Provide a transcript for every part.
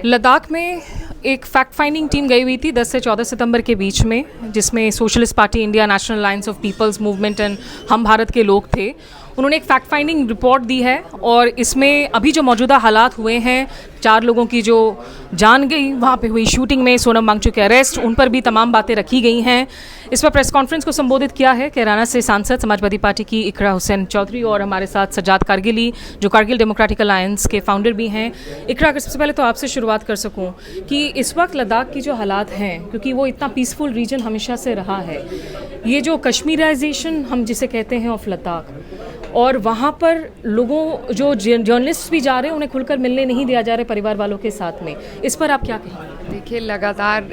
लद्दाख में एक fact finding team गई हुई थी 10 से 14 सितंबर के बीच में, जिसमें socialist party India, national alliance of people's movement and हम भारत के लोग थे। उन्होंने एक फैक्ट फाइंडिंग रिपोर्ट दी है और इसमें अभी जो मौजूदा हालात हुए हैं, 4 लोगों की जो जान गई वहाँ पे हुई शूटिंग में, सोनम वांगचुक के अरेस्ट, उन पर भी तमाम बातें रखी गई हैं। इस पर प्रेस कॉन्फ्रेंस को संबोधित किया है कैराना से सांसद समाजवादी पार्टी की इकरा हुसैन चौधरी और हमारे साथ सज्जाद कारगिली, जो कारगिल डेमोक्रेटिक अलायंस के फाउंडर भी हैं। इकरा, अगर सबसे पहले तो आपसे शुरुआत कर सकूं कि इस वक्त लद्दाख की जो हालात हैं, क्योंकि वो इतना पीसफुल रीजन हमेशा से रहा है, ये जो कश्मीराइजेशन हम जिसे कहते हैं ऑफ लद्दाख, और वहाँ पर लोगों जो जर्नलिस्ट भी जा रहे हैं उन्हें खुलकर मिलने नहीं दिया जा रहा है परिवार वालों के साथ में, इस पर आप क्या कहेंगे? देखिए, लगातार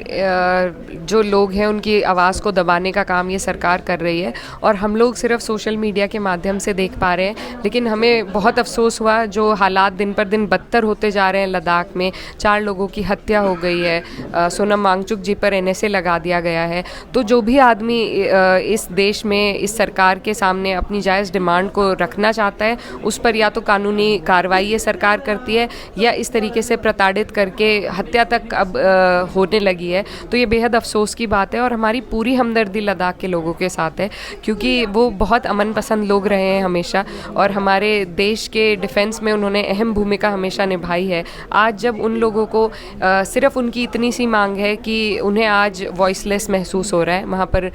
जो लोग हैं उनकी आवाज़ को दबाने का काम ये सरकार कर रही है और हम लोग सिर्फ सोशल मीडिया के माध्यम से देख पा रहे हैं। लेकिन हमें बहुत अफसोस हुआ, जो हालात दिन पर दिन बदतर होते जा रहे हैं लद्दाख में। 4 लोगों की हत्या हो गई है, सोनम वांगचुक जी पर NSA लगा दिया गया है। तो जो भी आदमी इस देश में इस सरकार के सामने अपनी जायज़ डिमांड को रखना चाहता है, उस पर या तो कानूनी कार्रवाई ये सरकार करती है या इस तरीके से प्रताड़ित करके हत्या तक अब होने लगी है। तो ये बेहद अफसोस की बात है और हमारी पूरी हमदर्दी लद्दाख के लोगों के साथ है, क्योंकि वो बहुत अमन पसंद लोग रहे हैं हमेशा और हमारे देश के डिफेंस में उन्होंने अहम भूमिका हमेशा निभाई है। आज जब उन लोगों को सिर्फ उनकी इतनी सी मांग है कि उन्हें आज वॉइसलेस महसूस हो रहा है, वहाँ पर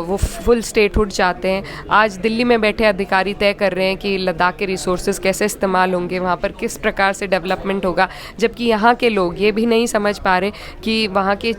वो फुल स्टेटहुड चाहते हैं। आज दिल्ली में बैठे अधिकारी तय कर रहे हैं कि लद्दाख के रिसोर्सेज कैसे इस्तेमाल होंगे, वहाँ पर किस प्रकार से डेवलपमेंट होगा, जबकि यहाँ के लोग ये भी नहीं समझ पा रहे कि वहाँ के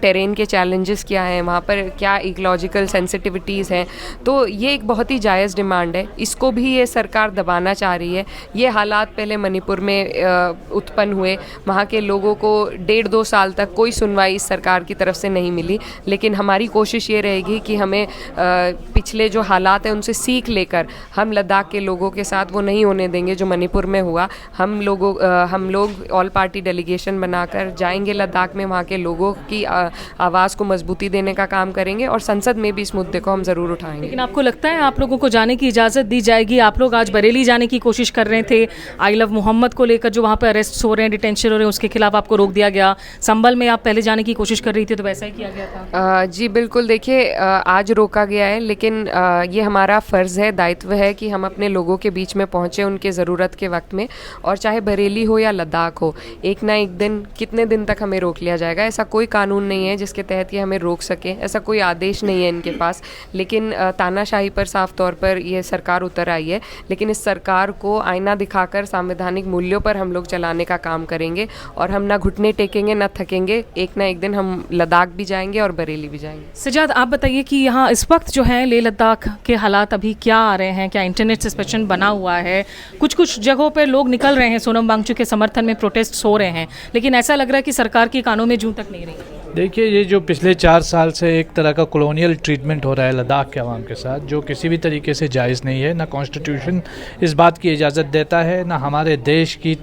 टेरेन के चैलेंजेस क्या हैं, वहाँ पर क्या इकोलॉजिकल सेंसिटिविटीज़ हैं। तो ये एक बहुत ही जायज़ डिमांड है, इसको भी ये सरकार दबाना चाह रही है। ये हालात पहले मणिपुर में उत्पन्न हुए, वहाँ के लोगों को 1.5-2 साल तक कोई सुनवाई इस सरकार की तरफ से नहीं मिली। लेकिन हमारी कोशिश ये रहेगी कि हमें पिछले जो हालात हैं उनसे सीख लेकर हम लद्दाख के लोगों के साथ वो नहीं होने देंगे जो मणिपुर में हुआ। हम लोग ऑल पार्टी डेलीगेशन बनाकर जाएंगे लद्दाख में, वहाँ के लोगों की आवाज़ को मजबूती देने का काम करेंगे और संसद में भी इस मुद्दे को हम ज़रूर उठाएंगे। लेकिन आपको लगता है आप लोगों को जाने की इजाज़त दी जाएगी? आप लोग आज बरेली जाने की कोशिश कर रहे थे, आई लव मोहम्मद को लेकर जो वहाँ पर अरेस्ट हो रहे हैं, डिटेंशन हो रहे हैं, उसके खिलाफ आपको रोक दिया गया। संभल में आप पहले जाने की कोशिश कर रही थी, तो वैसा ही किया गया था? जी बिल्कुल। देखिए, आज रोका गया है, लेकिन ये हमारा फ़र्ज़ है, दायित्व है कि हम अपने लोगों के बीच में पहुँचे उनके ज़रूरत के वक्त में। और चाहे बरेली हो या लद्दाख हो, एक ना एक दिन, कितने दिन तक हमें रोक लिया जाएगा? ऐसा कोई कानून नहीं है जिसके तहत ये हमें रोक सके, ऐसा कोई आदेश नहीं है इनके पास। लेकिन तानाशाही पर साफ तौर पर ये सरकार उतर आई है। लेकिन इस सरकार को आईना दिखाकर संवैधानिक मूल्यों पर हम लोग चलाने का काम करेंगे और हम ना घुटने टेकेंगे ना थकेंगे। एक ना एक दिन हम लद्दाख भी जाएंगे और बरेली भी जाएंगे। सजाद, आप बताइए कि यहाँ इस वक्त जो है लेह लद्दाख के हालात अभी क्या आ रहे हैं? क्या इंटरनेट सस्पेंशन बना हुआ है? कुछ जगहों पर लोग निकल रहे हैं, सोनम वांगचुक के समर्थन में प्रोटेस्ट हो रहे हैं, लेकिन ऐसा लग रहा है कि सरकार की कानों में जूं तक नहीं रही। देखिए, ये जो पिछले 4 साल से एक तरह का कॉलोनियल ट्रीटमेंट हो रहा है लद्दाख के अवाम के साथ, जो किसी भी तरीके से जायज़ नहीं है। ना कॉन्स्टिट्यूशन इस बात की इजाज़त देता है, ना हमारे देश की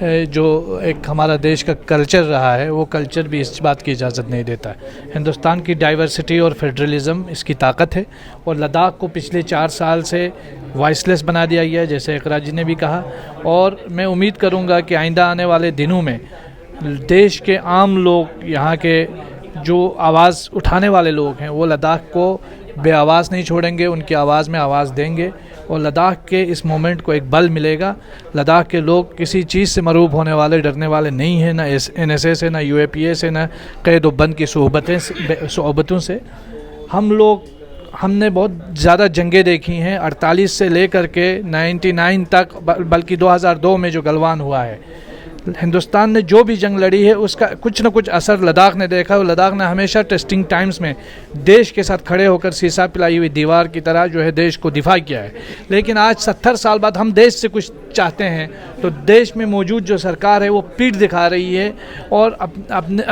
जो एक हमारा देश का कल्चर रहा है, वो कल्चर भी इस बात की इजाज़त नहीं देता है। हिंदुस्तान की डाइवर्सिटी और फेडरलिज़म इसकी ताकत है और लद्दाख को पिछले 4 साल से वॉइसलेस बना दिया गया है, जैसे इकरा जी ने भी कहा। और मैं उम्मीद करूँगा कि आइंदा आने वाले दिनों में देश के आम लोग, यहाँ के जो आवाज़ उठाने वाले लोग हैं, वो लद्दाख को बेआवाज़ नहीं छोड़ेंगे, उनकी आवाज़ में आवाज़ देंगे और लद्दाख के इस मोमेंट को एक बल मिलेगा। लद्दाख के लोग किसी चीज़ से मरूब होने वाले, डरने वाले नहीं हैं, ना NSA से, ना UAPA से, ना कैद व बंद की सोहबतों से। हमने बहुत ज़्यादा जंगें देखी हैं, 48 से लेकर के 99 तक, बल्कि 2002 में जो गलवान हुआ है, हिंदुस्तान ने जो भी जंग लड़ी है उसका कुछ न कुछ असर लद्दाख ने देखा है। लद्दाख ने हमेशा टेस्टिंग टाइम्स में देश के साथ खड़े होकर सीसा पिलाई हुई दीवार की तरह जो है देश को दिफा किया है। लेकिन आज 70 साल बाद हम देश से कुछ चाहते हैं तो देश में मौजूद जो सरकार है वो पीठ दिखा रही है और अपने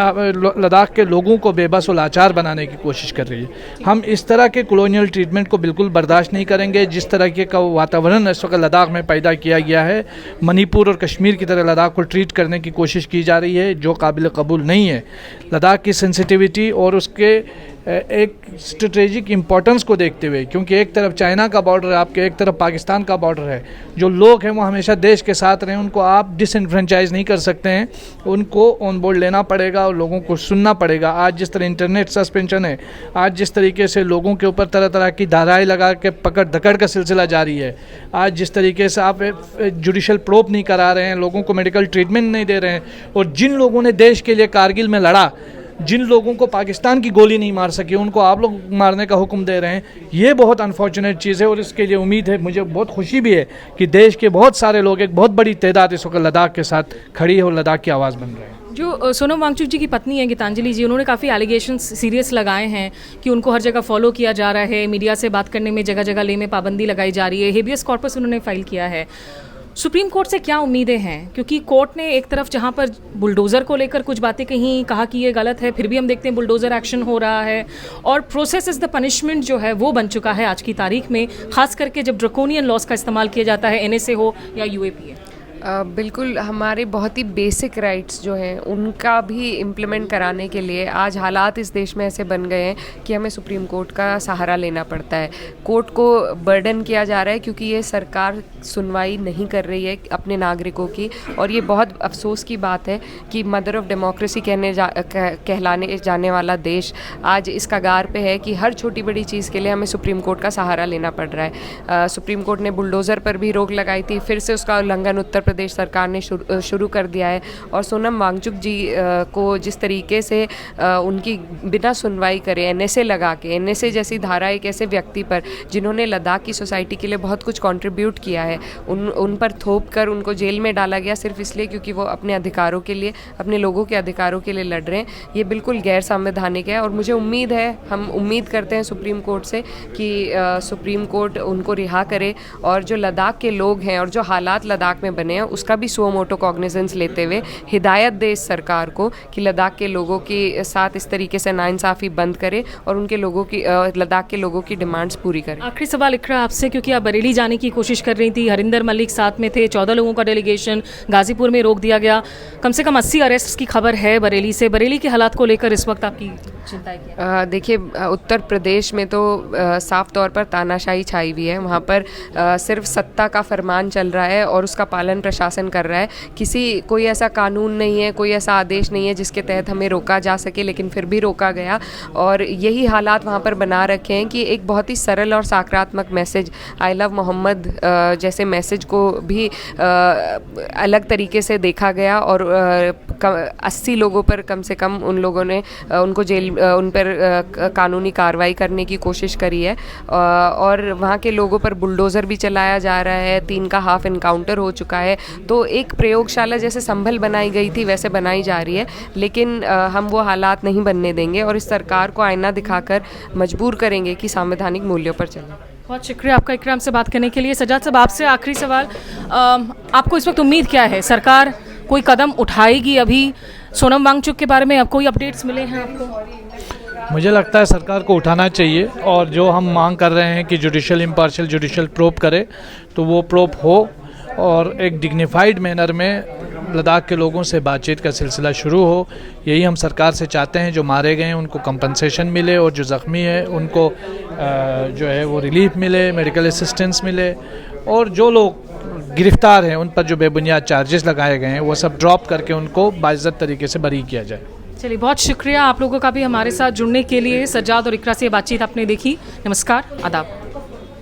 लद्दाख के लोगों को बेबस और लाचार बनाने की कोशिश कर रही है। हम इस तरह के कॉलोनियल ट्रीटमेंट को बिल्कुल बर्दाश्त नहीं करेंगे। जिस तरह का वातावरण इस वक्त लद्दाख में पैदा किया गया है, मणिपुर और कश्मीर की तरह लद्दाख को ट्रीट करने की कोशिश की जा रही है, जो काबिल कबूल नहीं है। लद्दाख की सेंसिटिविटी और उसके एक स्ट्रेटेजिक इम्पोर्टेंस को देखते हुए, क्योंकि एक तरफ चाइना का बॉर्डर है आपके, एक तरफ पाकिस्तान का बॉर्डर है, जो लोग हैं वो हमेशा देश के साथ रहें, उनको आप डिसइनफ्रेंचाइज नहीं कर सकते हैं, उनको ऑन बोर्ड लेना पड़ेगा और लोगों को सुनना पड़ेगा। आज जिस तरह इंटरनेट सस्पेंशन है, आज जिस तरीके से लोगों के ऊपर तरह तरह की धाराएँ लगा के पकड़ धकड़ का सिलसिला जारी है, आज जिस तरीके से आप जुडिशल प्रोब नहीं करा रहे हैं, लोगों को मेडिकल ट्रीटमेंट नहीं दे रहे हैं, और जिन लोगों ने देश के लिए कारगिल में लड़ा, जिन लोगों को पाकिस्तान की गोली नहीं मार सकी, उनको आप लोग मारने का हुक्म दे रहे हैं, ये बहुत अनफॉर्चुनेट चीज़ है। और इसके लिए उम्मीद है, मुझे बहुत खुशी भी है कि देश के बहुत सारे लोग, एक बहुत बड़ी तादाद इस वक्त लद्दाख के साथ खड़ी है और लद्दाख की आवाज़ बन रहे हैं। जो सोनम वांगचुक जी की पत्नी है गीतांजलि जी, उन्होंने काफ़ी एलिगेशंस सीरियस लगाए हैं कि उनको हर जगह फॉलो किया जा रहा है, मीडिया से बात करने में जगह जगह ले में पाबंदी लगाई जा रही है, हेबियस कॉर्पस उन्होंने फाइल किया है। सुप्रीम कोर्ट से क्या उम्मीदें हैं? क्योंकि कोर्ट ने एक तरफ जहां पर बुलडोज़र को लेकर कुछ बातें कहीं, कहा कि ये गलत है, फिर भी हम देखते हैं बुलडोज़र एक्शन हो रहा है, और प्रोसेस इज़ द पनिशमेंट जो है वो बन चुका है आज की तारीख में, खास करके जब ड्रकोनियन लॉस का इस्तेमाल किया जाता है, NSA हो या UAPA। बिल्कुल, हमारे बहुत ही बेसिक राइट्स जो हैं उनका भी इम्प्लीमेंट कराने के लिए आज हालात इस देश में ऐसे बन गए हैं कि हमें सुप्रीम कोर्ट का सहारा लेना पड़ता है। कोर्ट को बर्डन किया जा रहा है क्योंकि ये सरकार सुनवाई नहीं कर रही है अपने नागरिकों की, और ये बहुत अफसोस की बात है कि मदर ऑफ डेमोक्रेसी कहलाने जाने वाला देश आज इस कगार पे है कि हर छोटी बड़ी चीज़ के लिए हमें सुप्रीम कोर्ट का सहारा लेना पड़ रहा है। सुप्रीम कोर्ट ने बुलडोज़र पर भी रोक लगाई थी, फिर से उसका उल्लंघन उत्तर प्रदेश सरकार ने शुरू कर दिया है, और सोनम वांगचुक जी को जिस तरीके से उनकी बिना सुनवाई करे NSA लगा के, NSA जैसी धारा एक ऐसे व्यक्ति पर जिन्होंने लद्दाख की सोसाइटी के लिए बहुत कुछ कंट्रीब्यूट किया है, उन पर थोप कर उनको जेल में डाला गया सिर्फ इसलिए क्योंकि वो अपने अधिकारों के लिए, अपने लोगों के अधिकारों के लिए लड़ रहे हैं। ये बिल्कुल गैर संवैधानिक है, और मुझे उम्मीद है, हम उम्मीद करते हैं सुप्रीम कोर्ट से कि सुप्रीम कोर्ट उनको रिहा करे, और जो लद्दाख के लोग हैं और जो हालात लद्दाख में बने हैं उसका भी सुओ मोटो कॉग्निजेंस लेते हुए हिदायत दे इस सरकार को कि लद्दाख के लोगों के साथ इस तरीके से नाइंसाफ़ी बंद करे और उनके लोगों की, लद्दाख के लोगों की डिमांड्स पूरी करे। आखिरी सवाल इकरा आपसे, क्योंकि आप बरेली जाने की कोशिश कर रही थी, हरिंदर मलिक साथ में थे, 14 लोगों का डेलीगेशन गाजीपुर में रोक दिया गया, कम से कम 80 अरेस्ट की खबर है बरेली से। बरेली के हालात को लेकर इस वक्त आपकी चिंताएं क्या है? देखिए, उत्तर प्रदेश में तो साफ तौर पर तानाशाही छाई हुई है। वहाँ पर सिर्फ सत्ता का फरमान चल रहा है और उसका पालन प्रशासन कर रहा है। कोई ऐसा कानून नहीं है, कोई ऐसा आदेश नहीं है जिसके तहत हमें रोका जा सके, लेकिन फिर भी रोका गया, और यही हालात वहाँ पर बना रखे हैं कि एक बहुत ही सरल और सकारात्मक मैसेज, आई लव मोहम्मद जैसे मैसेज को भी अलग तरीके से देखा गया, और 80 लोगों पर कम से कम उन लोगों ने उन पर कानूनी कार्रवाई करने की कोशिश करी है, और वहाँ के लोगों पर बुलडोज़र भी चलाया जा रहा है, 3 का हाफ इनकाउंटर हो चुका है। तो एक प्रयोगशाला जैसे संभल बनाई गई थी वैसे बनाई जा रही है, लेकिन हम वो हालात नहीं बनने देंगे और इस सरकार को आईना दिखाकर मजबूर करेंगे कि संवैधानिक मूल्यों पर चलें। बहुत शुक्रिया आपका इकराम से बात करने के लिए। सजाद साहब, आपसे आखिरी सवाल, आपको इस वक्त उम्मीद क्या है, सरकार कोई कदम उठाएगी? अभी सोनम वांगचुक के बारे में अब कोई अपडेट्स मिले हैं आपको? मुझे लगता है सरकार को उठाना चाहिए, और जो हम मांग कर रहे हैं कि जुडिशल इम्पार्शियल जुडिशल प्रोब करे, तो वो प्रोब हो और एक डिग्निफाइड मैनर में लद्दाख के लोगों से बातचीत का सिलसिला शुरू हो। यही हम सरकार से चाहते हैं। जो मारे गए हैं उनको कंपनसेशन मिले, और जो ज़ख्मी है उनको जो है वो रिलीफ मिले, मेडिकल असिस्टेंस मिले, और जो लोग गिरफ्तार हैं उन पर जो बेबुनियाद चार्जेस लगाए गए हैं वो सब ड्रॉप करके उनको बाइज्जत तरीके से बरी किया जाए। चलिए, बहुत शुक्रिया आप लोगों का भी हमारे साथ जुड़ने के लिए। सज्जाद और इकरा से बातचीत आपने देखी। नमस्कार, आदाब।